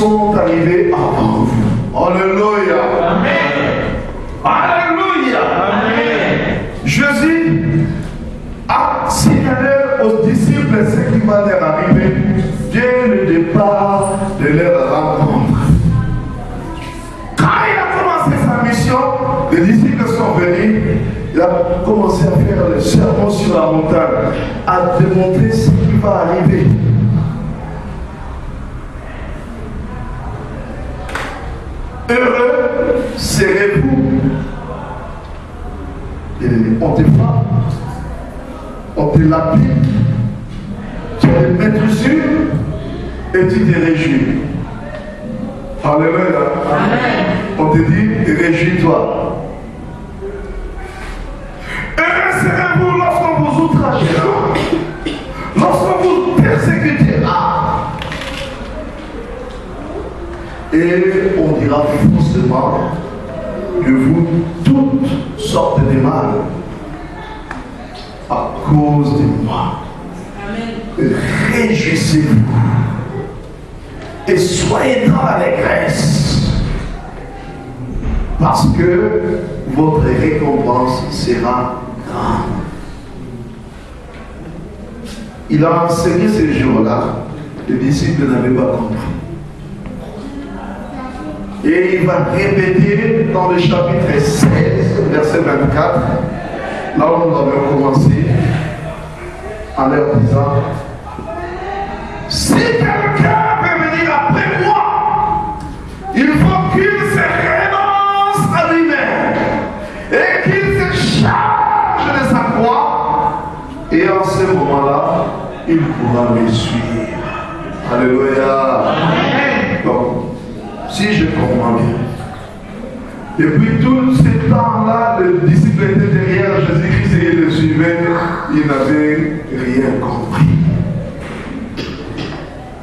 sont arrivés avant vous. Alléluia. Amen. Alléluia. Amen. Jésus a signalé aux disciples ce qui va leur arriver dès le départ de leur rencontre. Quand il a commencé sa mission, les disciples sont venus, il a commencé à faire le sermon sur la montagne, à démontrer ce qui va arriver. Heureux serez-vous. On te frappe, on te lapide, tu es mettre sur et tu te réjouis. Alléluia. Amen. On te dit, réjouis-toi. Heureux serez-vous lorsqu'on vous outragera, lorsqu'on vous persécutera. Et on dira forcément de vous toutes sortes de mal à cause de moi. Amen. Réjouissez-vous et soyez dans l'allégresse, parce que votre récompense sera grande. Il a enseigné ces jours-là, les disciples n'avaient pas compris. Et il va répéter dans le chapitre 16, verset 24, là où nous avons commencé, en leur disant, si quelqu'un veut venir après moi, il faut qu'il se renonce à lui-même et qu'il se charge de sa croix, et en ce moment-là, il pourra me suivre. Alléluia. Donc, si je comprends bien, depuis tout ce temps-là, les disciples étaient derrière Jésus-Christ et ils le suivaient, ils n'avaient rien compris.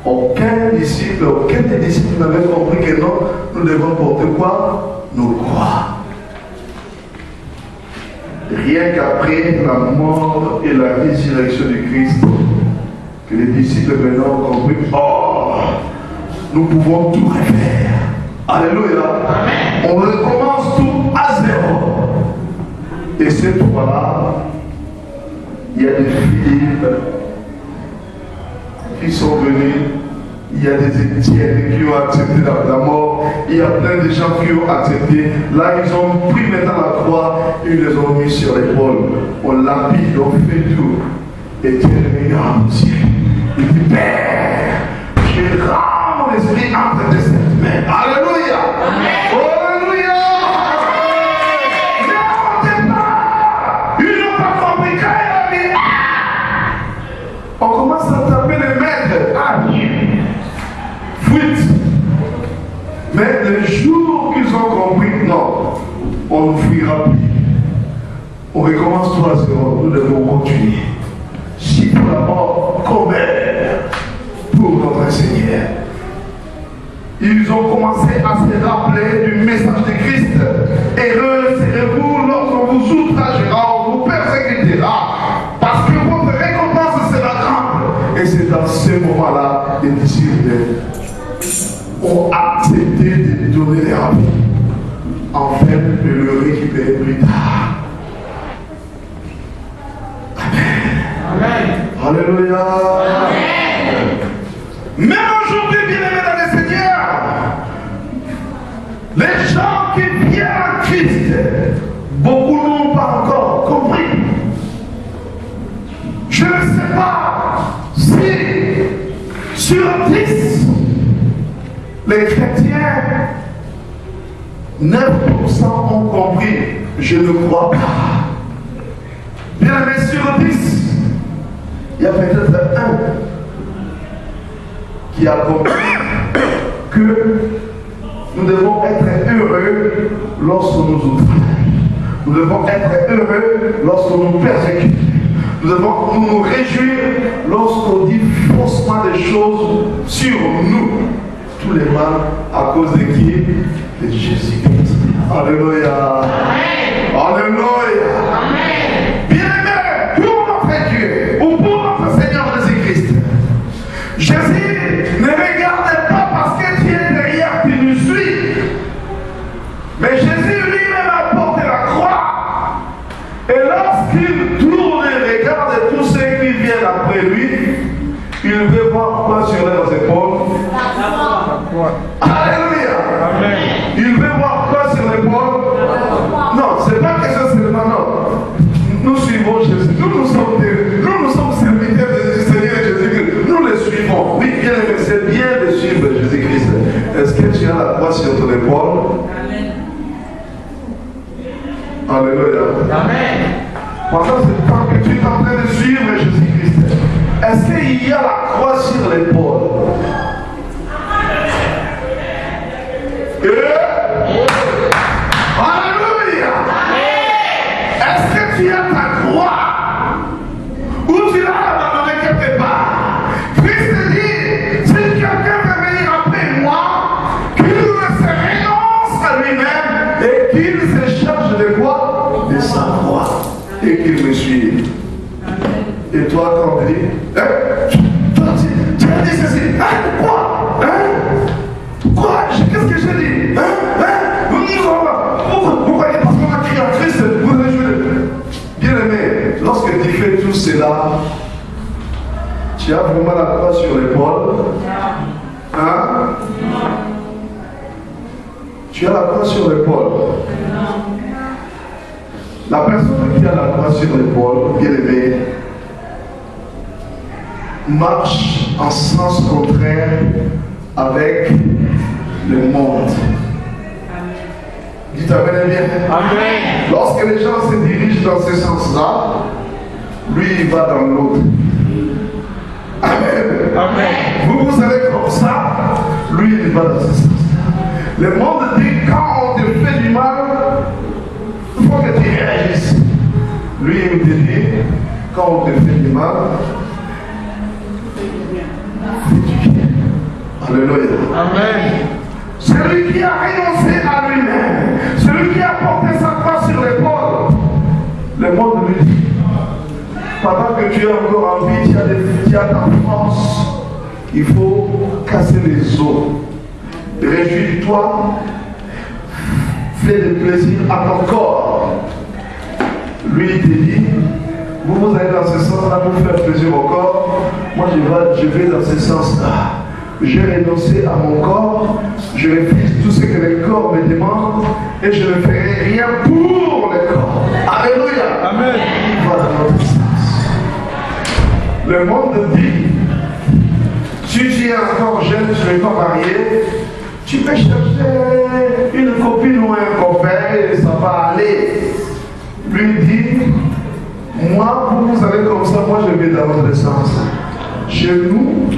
Aucun des disciples n'avait compris que non, nous devons porter quoi? Nos croix. Rien qu'après la mort et la résurrection de Christ, que les disciples maintenant ont compris, oh, nous pouvons tout refaire. Alléluia. Amen. On recommence tout à zéro. Et cette fois-là, il y a des Philippe qui sont venus, il y a des Étienne qui ont accepté la mort, il y a plein de gens qui ont accepté. Là, ils ont pris maintenant la croix, ils les ont mis sur l'épaule. On lapide, on fait tout. Étienne regarde au ciel. Il dit, Père, je rends mon esprit entre tes mains. Alléluia. Amen. Alléluia. Ils n'ont pas compris quand il a dit, on commence à taper les maîtres. Fuite. Mais le jour qu'ils ont compris, non, on ne fuira plus. On recommence tout à zéro. Nous devons continuer. Si pour la mort, combat pour notre Seigneur. Ils ont commencé à se rappeler du message de Christ. Heureux serez-vous lorsqu'on vous outragera, on vous persécutera, parce que votre récompense sera grande. Et c'est dans ce moment-là, les disciples ont accepté de donner leur vie, afin de le récupérer plus tard. Amen. Alléluia. Amen. Même aujourd'hui, bien-aimés dans le Seigneur, les gens qui viennent à Christ, beaucoup n'ont pas encore compris. Je ne sais pas si sur 10, les chrétiens, 9% ont compris. Je ne crois pas. Bien-aimés, sur 10, il y a peut-être un qui a compris que nous devons être heureux lorsqu'on nous outrage. Nous devons être heureux lorsqu'on nous persécute. Nous devons nous réjouir lorsqu'on dit faussement des choses sur nous. Tous les mal à cause de qui? De Jésus-Christ. Alléluia. Alléluia. Bien-aimé, pour notre Dieu ou pour notre Seigneur Jésus-Christ, Jésus ne regardait pas parce que tu es de lui, il veut voir quoi sur leurs épaules? Alléluia. Amen. Il veut voir quoi sur l'épaule? Non, c'est pas quelque chose seulement, non. Nous suivons Jésus. Nous sommes serviteurs du Seigneur Jésus-Christ. Nous le suivons. Oui, bien aimé, c'est bien de suivre Jésus-Christ. Est-ce que tu as la croix sur ton épaule? Amen. Alléluia. Amen. Pendant ce temps que tu es en train de suivre Jésus-Christ, est-ce qu'il y a la croix sur l'épaule? Alléluia. Est-ce que tu as ta croix? Ou tu l'as abandonné quelque part? Christ dit, si quelqu'un veut venir après moi, qu'il se renonce à lui-même et qu'il se charge de quoi? De sa croix. Et qu'il me suive. Et toi, quand tu dis, tu as dit ceci, hein? Quoi? Hein? Quoi? Qu'est-ce que j'ai dit? Pourquoi? Parce qu'on a crié en Christ, vous avez joué. Bien aimé, lorsque tu fais tout cela, tu as vraiment la croix sur l'épaule. Hein? Tu as la croix sur l'épaule. La personne qui a la croix sur l'épaule, bien aimé, marche en sens contraire avec le monde. Dites Amen bien. Amen. Lorsque les gens se dirigent dans ce sens-là, lui il va dans l'autre. Amen. Amen. Vous allez comme ça, lui il va dans ce sens-là. Le monde dit quand on te fait du mal, il faut que tu réagisses. Lui il te dit quand on te fait du mal, alléluia. Amen. Celui qui a renoncé à lui-même, celui qui a porté sa croix sur l'épaule, le monde lui dit, pendant que tu es encore en vie, tu as ta force, il faut casser les os. Réjouis-toi, fais du plaisir à ton corps. Lui il te dit, vous allez dans ce sens-là pour faire plaisir au corps, moi je vais dans ce sens-là. J'ai renoncé à mon corps, je refuse tout ce que le corps me demande et je ne ferai rien pour le corps. Alléluia. Amen. Voilà notre sens. Le monde dit, si tu es encore jeune, tu n'es pas marié, tu peux chercher une copine ou un copain et ça va aller. Lui dit, moi, vous allez comme ça, moi je vais dans votre sens. Chez nous,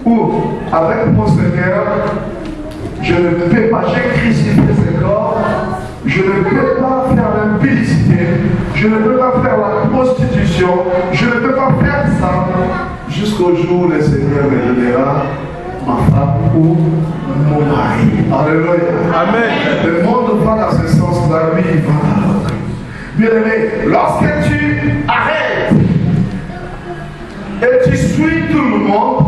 ou avec mon Seigneur, je ne peux pas, j'ai crucifié ce corps, je ne peux pas faire l'impudicité, je ne peux pas faire la prostitution, je ne peux pas faire ça jusqu'au jour où le Seigneur me donnera ma femme ou mon mari. Alléluia. Amen. Le monde va dans ce sens-là, lui il va dans l'autre. Bien aimé, lorsque tu arrêtes et tu suis tout le monde,